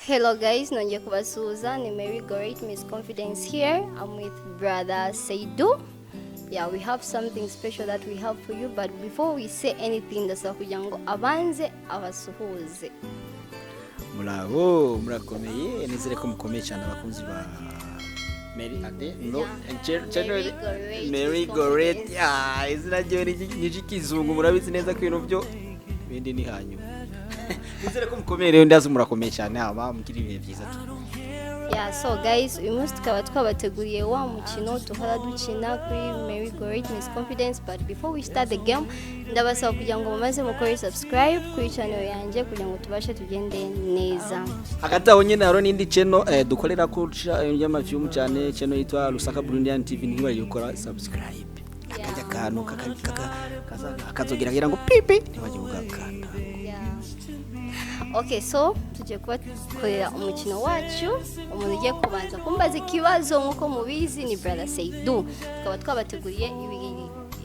Hello guys, nongeye kubasuhuza ni Mary Great Miss Confidence here. I'm with brother Seydou. Yeah, we have something special that we have for you, but before we say anything ndasaba kugira ngo abanze abasuhuze. Muraho murakomeye nizere ko mukomeye cyane abakunzi ba Mary Ade no Mary Great izina ryo ni kizungu murabizi neza ko ibintu byo bindi ni hanyuma nizere ko mukomeye rero ndazi murakomeye cyane haba mugira ibihe byiza tu. Yeah, so guys, uyu munsi tukaba twabateguriye wa mukino tuhora dukina kuri Mary Great Miss Confidence, but before we start the game ndabasaba kugira ngo mumaze mukore subscribe kuri channel yanjye kugira ngo tubashe tugende neza. Hagati aho nyene haro n'indi channel dukorera ku y'amafilm cyane channel yitwa Lusaka Burundian TV ntibaye gukora subscribe. Akajya kantu kazogera ngira ngo pipi ntibaje ugakanda. Okay, so tujye kubakorera umukino wacu. Umuntu ugiye kubanza kumbaza ikibazo nkuko mubizi ni brother Seydou. Tukaba twabateguriye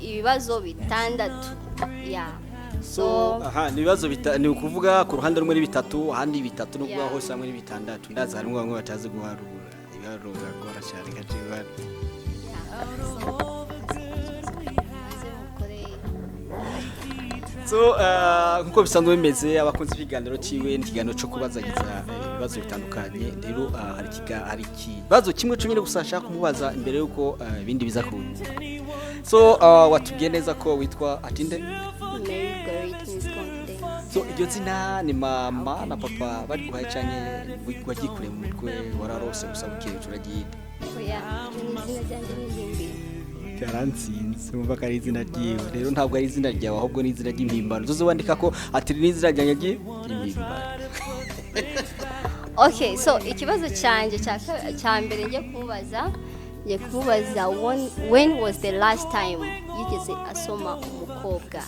ibibazo bitandatu. Yeah. So ni ibibazo ni ukuvuga ku ruhande rumwe ni bitatu, ahandi bitatu no kuvuga hose hamwe ni bitandatu. Ndaza harimo bamwe batazi guharura. Ibiharura gora cyane gaciba. So nkuko bisanzwe bimeze abakunzi b'ikiganiro ciwe n'ikiganiro cyo kubazagiza ibibazo bitandukanye. Rero hari ikibazo kimwe cyo nyine gusasha kumubaza imbere yuko ibindi biza kuza. So watubwiye neza ko witwa atinde Mary Great Miss Confidence. So iryo zina ni mama na papa bari guhaye cyane wagikure mu mutwe wararose gusa bukeye turagiye. Oya, ni izina ryanjye n'izindi. Karansinze umva kari izina ryiwe rero ntabwo ari izina ryawe ahubwo ni izina ry'impimbano zo wandika ko ati ni izina ryanjye ry'impimbano. Okay, so ikibazo cyanje cya mbere ngiye kumubaza when was the last time yigeze asoma umukobwa?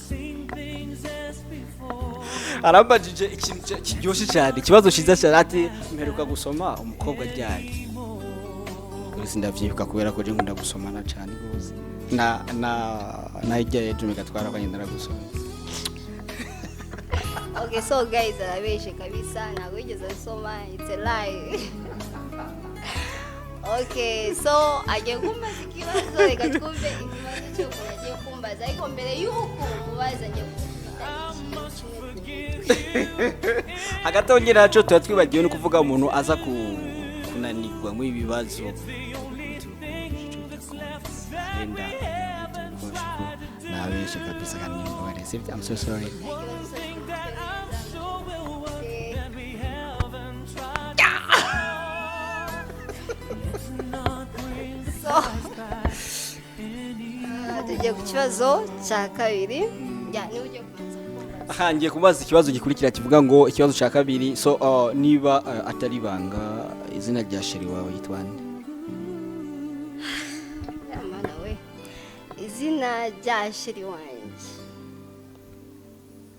Arambajije ikintu kiryoshye cyane ikibazo cyiza cyane ati mperuka gusoma umukobwa ryari. Sindavyibuka kubera ko je nkunda gusomana cyane gose na ijya ejo megatwara kwa nyindara gusoma. Okay, so guys, arabeshe kabisa ntabwo yigeze asoma, it's a lie. Okay, so agiye kumbaza ikibazo reka twumve ikibazo cyo agiye kumbaza ariko mbere y'uko mubaza ngiye kufita ikintu kimwe. Hagati aho nyine naco tuba twibagiwe no kuvuga umuntu aza kunanirwa mu ibibazo nabeshe kabisa kandi nyumva sivyo. I'm so sorry. Tujye ku kibazo cya kabiri. Ngiye kubaza ikibazo gikurikira kivuga ngo ikibazo cya kabiri. So niba atari banga izina rya sheri wawe yitwa nde? Amana we. Izina rya sheri wanjye.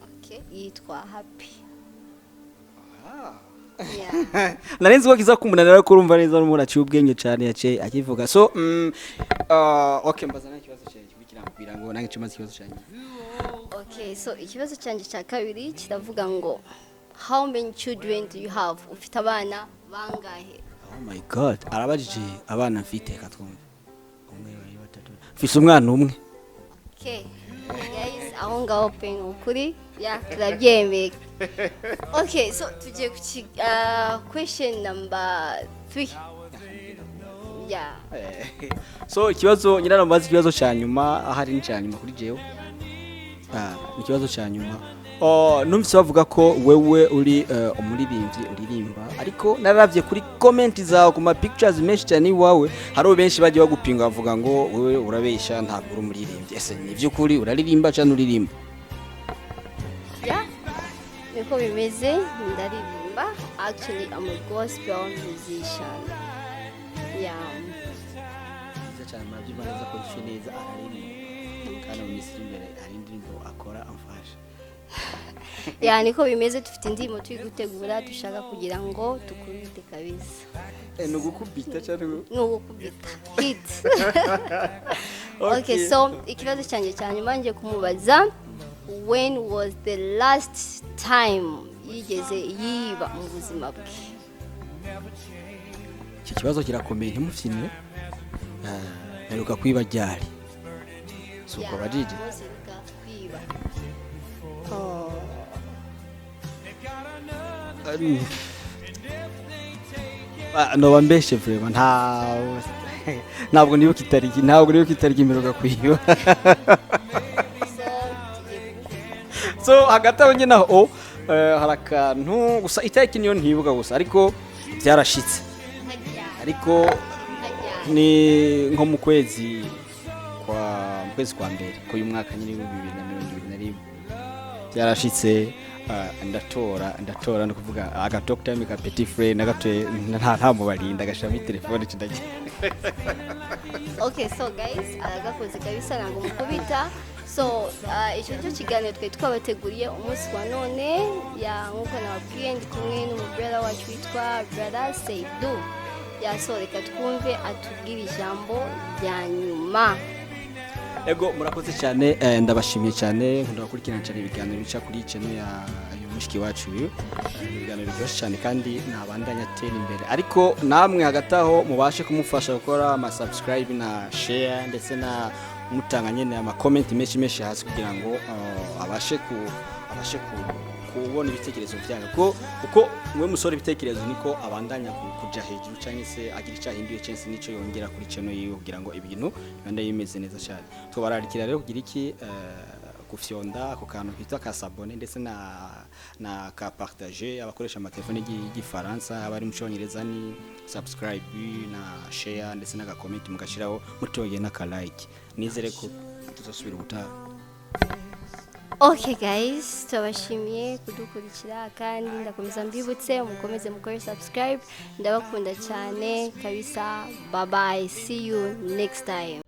Okay, yitwa Happy. Yeah. Narenze ko kiza kumunanira ko urumva neza n'umuntu aciye ubwenge cyane yace akivuga. So okay mbaza na ikibazo cyanjye gikurikira kugira ngo nange cimaze ikibazo cyanjye. Okay, so ikibazo cyanjye cya kabiri kiravuga ngo how many children do you have? Ufite abana bangahe? Oh my god, arabajije abana mfite katwumva. Umwe bari batatu. Mfise umwana umwe. Okay. Guys, aho ngaho pe ukuri ya turabyemeye. Okay, so tujye ku question number 3. Yeah. So ikibazo nyina namaze ikibazo cyanyuma ahari ni cyanyuma kuri jewe. Ni ikibazo cyanyuma. Numvise bavuga ko wewe uri umuririmbyi uririmba ariko naravye kuri comment zawe ku ma pictures menshi cyane iwawe haro benshi bagiye bagupinga bavuga ngo wewe urabesha ntabwo uri umuririmbyi. Ese ni byukuri uraririmba cyane uririmba? Yeah. Niko bimeze ndaririmba. Actually I'm a gospel musician. Yeah. Cyane mabyo banaza ko neza araririmba. Kana umisiri imbere ari indirimbo akora amfasha. Ya niko bimeze dufite indimo turi gutegura dushaka kugira ngo tukubite kabisa. No gukubita cyane no gukubita hit. Okay, so ikibazo cyanjye cyanyuma ngiye kumubaza when was the last time yigeze yiba mu buzima bwe? kibazo kirakomeye ntimufyine naruka kwiba ryari suko bajije no bambeshe vraiment ntabwo nibuka itariki mperuka kwiba so hagati aho nyine aho hari akantu gusa itariki niyo ntibuka gusa ariko byarashitse ariko ni nko mu kwezi kwa mbere ko uyu mwaka nyine 2021 byarashitse ndatora no kuvuga aga talk time ka petit frère nagatoye nta mubarinda gashami telefone cindagiye. Okay, so guys aragakoze kabisa nango mukubita. So icyo cyo kiganiro twe twabateguriye umunsi wa none ya nkuko nababwiye ndi kumwe n'umubrother wacu witwa brother Seydou. So reka twumve atubwira ijambo rya nyuma. Ego murakoze cyane ndabashimiye cyane nkunda gukurikirana cyane ibiganiro bica kuri channel ya mushiki wacu uyu ibiganiro byose cyane kandi nabandanya atera imbere ariko namwe hagataho mubashe kumufasha gukora ama subscribe na share ndetse na mutanga nyene ama comment menshi hasi kugira ngo abashe kubona ibitekerezo byanyu kuko mwe musore ibitekerezo niko abandanya kuja hejuru cyane se agira icyahinduye cyane nico yongera kuri channel yiwe kugira ngo ibintu banda yimeze neza cyane to bararikira rero kugira iki gufyonda ako kantu bita ka s'abonner ndetse na ka partager abakoresha amatelefone y'igifaransa abari mu cyongereza ni subscribe na share ndetse na comment mugashiraho mutoye na ka like nizere ko tuzosubira ubutaha. Okay guys, tubashimiye kudukurikira kandi ndakomeza mbibutse mukomeze mukore subscribe ndabakunda cyane kabisa. Bye bye, see you next time.